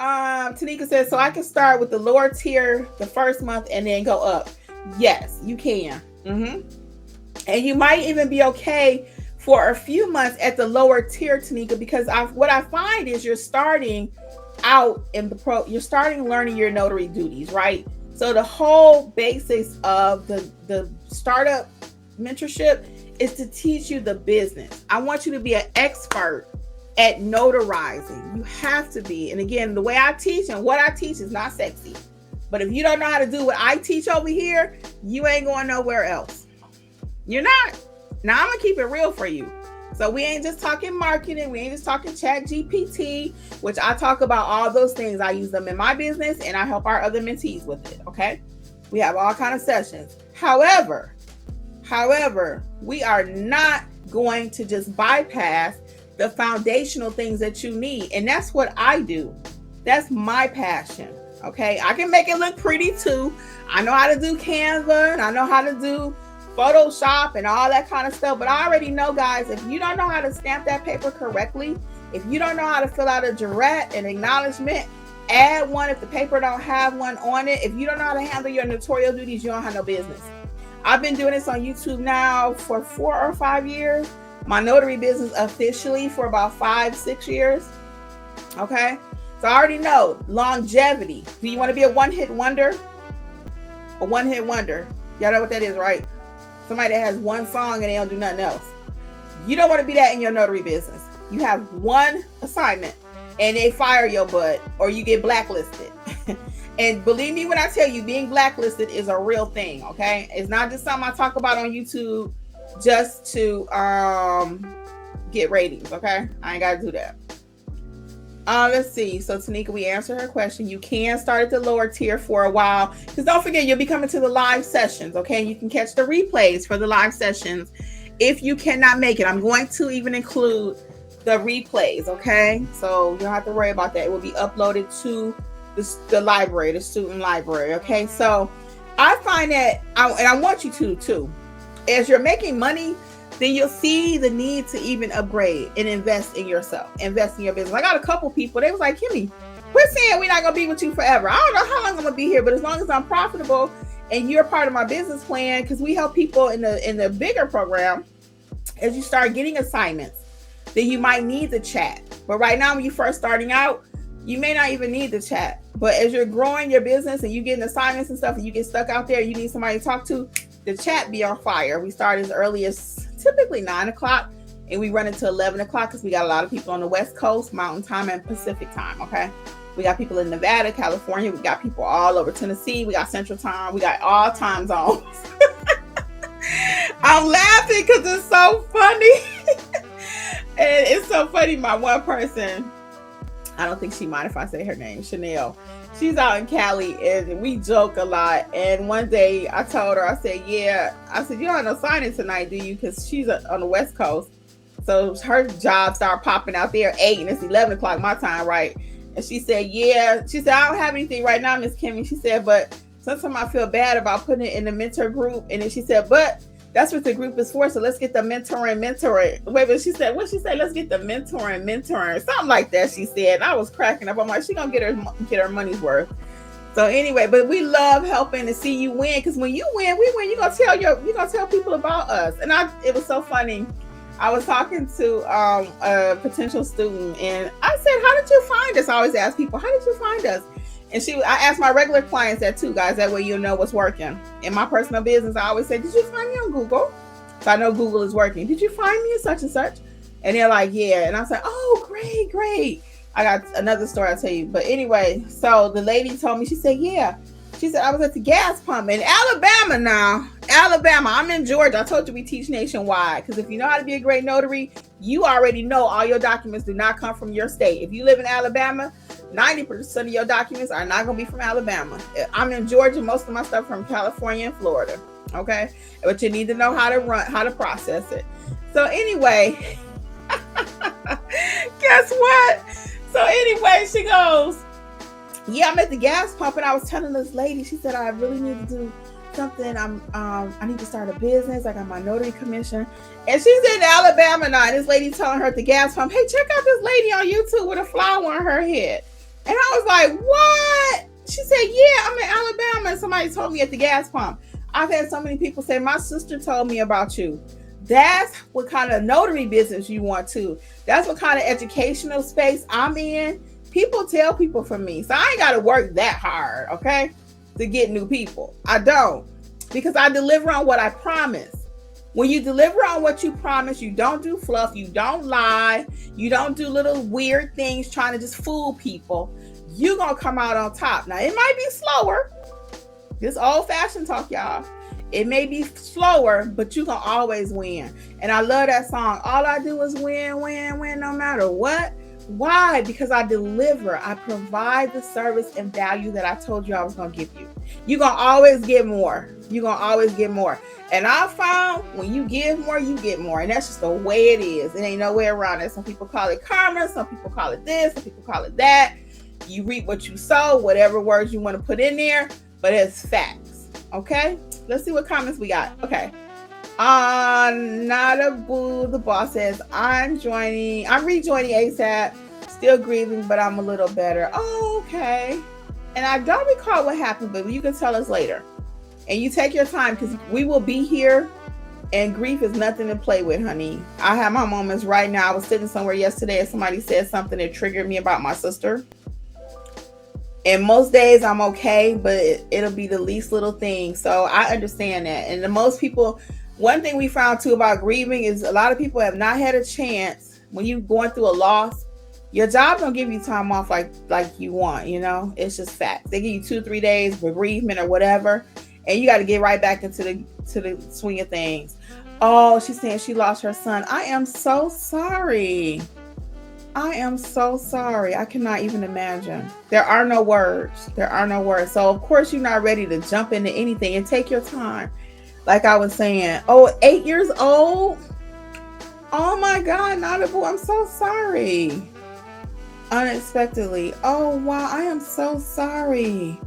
Tanika says, so I can start with the lower tier the first month and then go up. Yes, you can. And you might even be okay for a few months at the lower tier, Tanika, because what I find is you're starting out in you're starting learning your notary duties, right? So the whole basics of the startup mentorship is to teach you the business. I want you to be an expert at notarizing. You have to be. And again, the way I teach and what I teach is not sexy. But if you don't know how to do what I teach over here, you ain't going nowhere else. You're not. Now I'm gonna keep it real for you. So we ain't just talking marketing. We ain't just talking chat GPT, which I talk about all those things. I use them in my business and I help our other mentees with it. Okay. We have all kind of sessions. However, we are not going to just bypass the foundational things that you need. And that's what I do. That's my passion. Okay. I can make it look pretty too. I know how to do Canva and I know how to do Photoshop and all that kind of stuff. But I already know, guys, if you don't know how to stamp that paper correctly, if you don't know how to fill out a jurat, an acknowledgement, add one if the paper don't have one on it, if you don't know how to handle your notarial duties, you don't have no business. I've been doing this on YouTube now for 4 or 5 years. My notary business officially for about 5-6 years. Okay. So I already know longevity. Do you want to be a one-hit wonder? A one-hit wonder. Y'all know what that is, right? Somebody that has one song and they don't do nothing else. You don't want to be that in your notary business. You have one assignment and they fire your butt or you get blacklisted. And believe me when I tell you, being blacklisted is a real thing, okay? It's not just something I talk about on YouTube just to get ratings, okay? I ain't got to do that. Let's see. So Tanika, we answered her question. You can start at the lower tier for a while. Because don't forget, you'll be coming to the live sessions, okay? You can catch the replays for the live sessions if you cannot make it. I'm going to even include the replays, okay? So you don't have to worry about that. It will be uploaded to the library, the student library, okay? So I find that, and I want you to too, as you're making money, then you'll see the need to even upgrade and invest in yourself, invest in your business. I got a couple people, they was like, Kimmi, we're saying we're not going to be with you forever. I don't know how long I'm going to be here, but as long as I'm profitable and you're part of my business plan, because we help people in the bigger program, as you start getting assignments, then you might need the chat. But right now, when you're first starting out, you may not even need the chat. But as you're growing your business and you getting assignments and stuff and you get stuck out there, you need somebody to talk to, the chat be on fire. We start as early as typically 9 o'clock and we run into 11 o'clock because we got a lot of people on the West Coast, Mountain Time and Pacific Time, okay? We got people in Nevada, California. We got people all over Tennessee. We got Central Time. We got all time zones. I'm laughing because it's so funny. And it's so funny. My one person, I don't think she mind if I say her name, Chanel. She's out in Cali and we joke a lot. And one day I told her, I said, yeah. I said, you don't have no signing tonight, do you? Because she's on the West Coast. So her job started popping out there at 8 and it's 11 o'clock my time, right? And she said, yeah. She said, I don't have anything right now, Miss Kimmi. She said, but sometimes I feel bad about putting it in the mentor group. And then she said, but that's what the group is for. So let's get the mentoring. Wait, but she said, what she said? Let's get the mentoring. Something like that, she said. And I was cracking up. I'm like, she gonna get her money's worth. So anyway, but we love helping to see you win. Because when you win, we win. You're gonna tell people about us. And it was so funny. I was talking to a potential student and I said, how did you find us? I always ask people, how did you find us? And I asked my regular clients that too, guys. That way you'll know what's working. In my personal business, I always say, did you find me on Google? So I know Google is working. Did you find me in such and such? And they're like, yeah. And I was like, oh, great. I got another story I'll tell you. But anyway, so the lady told me, she said, yeah. She said, I was at the gas pump in Alabama now. Alabama. I'm in Georgia. I told you we teach nationwide. Because if you know how to be a great notary, you already know all your documents do not come from your state. If you live in Alabama, 90% of your documents are not going to be from Alabama. I'm in Georgia. Most of my stuff from California and Florida. Okay. But you need to know how to process it. So anyway, guess what? So anyway, she goes, yeah, I'm at the gas pump and I was telling this lady, she said, I really need to do something. I need to start a business. I got my notary commission. And she's in Alabama now. And this lady telling her at the gas pump, hey, check out this lady on YouTube with a flower on her head. And I was like, what? She said, yeah, I'm in Alabama. And somebody told me at the gas pump. I've had so many people say, my sister told me about you. That's what kind of notary business you want to. That's what kind of educational space I'm in. People tell people from me. So I ain't got to work that hard, okay, to get new people. I don't. Because I deliver on what I promise. When you deliver on what you promise, you don't do fluff, you don't lie, you don't do little weird things trying to just fool people, you're going to come out on top. Now, it might be slower. This old-fashioned talk, y'all. It may be slower, but you're going to always win. And I love that song. All I do is win, win, win, no matter what. Why? Because I deliver. I provide the service and value that I told you I was going to give you. You're going to always get more. You're going to always get more. And I found when you give more, you get more. And that's just the way it is. It ain't no way around it. Some people call it karma. Some people call it this. Some people call it that. You reap what you sow, whatever words you want to put in there. But it's facts. Okay? Let's see what comments we got. Okay. Not a boo. The boss says, I'm rejoining ASAP. Still grieving, but I'm a little better. Oh, okay. And I don't recall what happened, but you can tell us later. And you take your time because we will be here. And grief is nothing to play with, honey. I have my moments right now. I was sitting somewhere yesterday and somebody said something that triggered me about my sister. And most days I'm okay, but it'll be the least little thing. So I understand that. And the most people, one thing we found too about grieving is a lot of people have not had a chance. When you're going through a loss, your job don't give you time off like you want, you know? It's just facts. They give you 2-3 days for bereavement or whatever. And you got to get right back into the swing of things. Oh, she's saying she lost her son. I am so sorry. I am so sorry. I cannot even imagine. There are no words. There are no words. So, of course, you're not ready to jump into anything and take your time. Like I was saying, 8 years old? Oh, my God, Notable, I'm so sorry. Unexpectedly. Oh, wow, I am so sorry.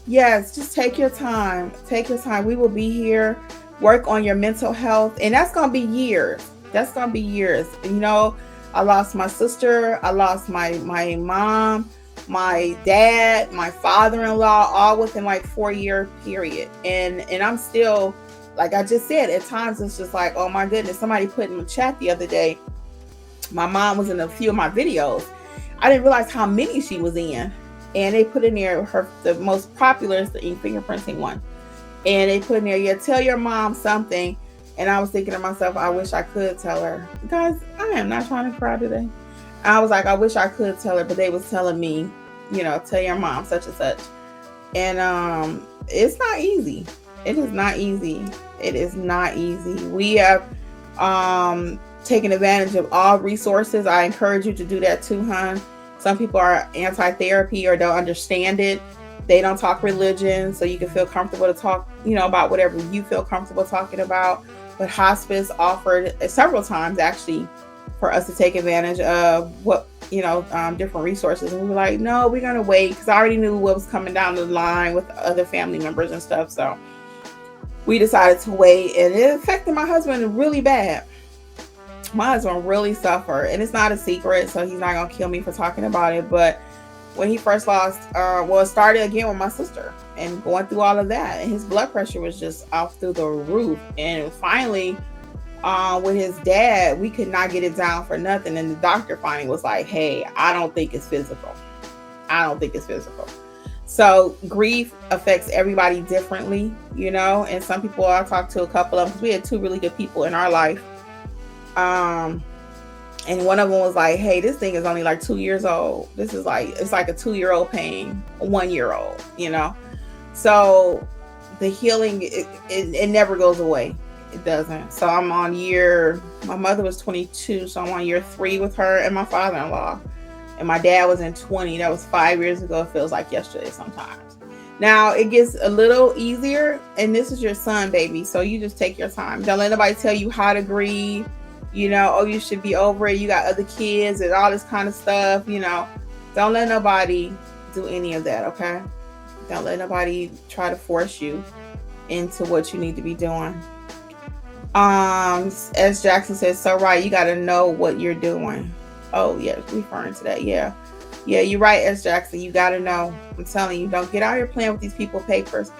Yes, just take your time. Take your time. We will be here. Work on your mental health. And that's going to be years. That's going to be years. You know, I lost my sister. I lost my mom, my dad, my father-in-law, all within like 4-year period. And I'm still, like I just said, at times it's just like, oh my goodness. Somebody put in the chat the other day, my mom was in a few of my videos. I didn't realize how many she was in. And they put in there the most popular is the fingerprinting one. And they put in there, yeah, tell your mom something. And I was thinking to myself, I wish I could tell her. Guys, I am not trying to cry today. I was like, I wish I could tell her, but they was telling me, you know, tell your mom such and such. And it's not easy. It is not easy. It is not easy. We have taken advantage of all resources. I encourage you to do that too, hon. Some people are anti-therapy or don't understand it. They don't talk religion, so you can feel comfortable to talk, you know, about whatever you feel comfortable talking about. But hospice offered several times actually for us to take advantage of what, you know, different resources. And we were like, no, we're going to wait because I already knew what was coming down the line with other family members and stuff. So we decided to wait, and it affected my husband really bad. My husband really suffered, and it's not a secret, so he's not going to kill me for talking about it. But when he first lost, it started again with my sister and going through all of that. And his blood pressure was just off through the roof. And finally, with his dad, we could not get it down for nothing. And the doctor finally was like, hey, I don't think it's physical. I don't think it's physical. So grief affects everybody differently, you know. And some people, I talked to a couple of them, because we had 2 really good people in our life. And one of them was like, hey, this thing is only like 2 years old. This is like, it's like a 2-year-old paying a 1-year-old, you know? So the healing, it never goes away. It doesn't. So I'm on my mother was 22. So I'm on year 3 with her and my father-in-law. And my dad was in 20. That was 5 years ago. It feels like yesterday sometimes. Now it gets a little easier. And this is your son, baby. So you just take your time. Don't let nobody tell you how to grieve. You know, oh, you should be over it. You got other kids and all this kind of stuff. You know, don't let nobody do any of that, okay? Don't let nobody try to force you into what you need to be doing. As Jackson says, so right, you got to know what you're doing. Oh, yeah, referring to that, yeah. Yeah, you're right, S. Jackson. You got to know. I'm telling you, don't get out here playing with these people papers.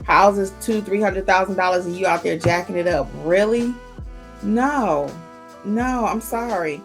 Houses $200,000-$300,000 and you out there jacking it up. Really? No, I'm sorry.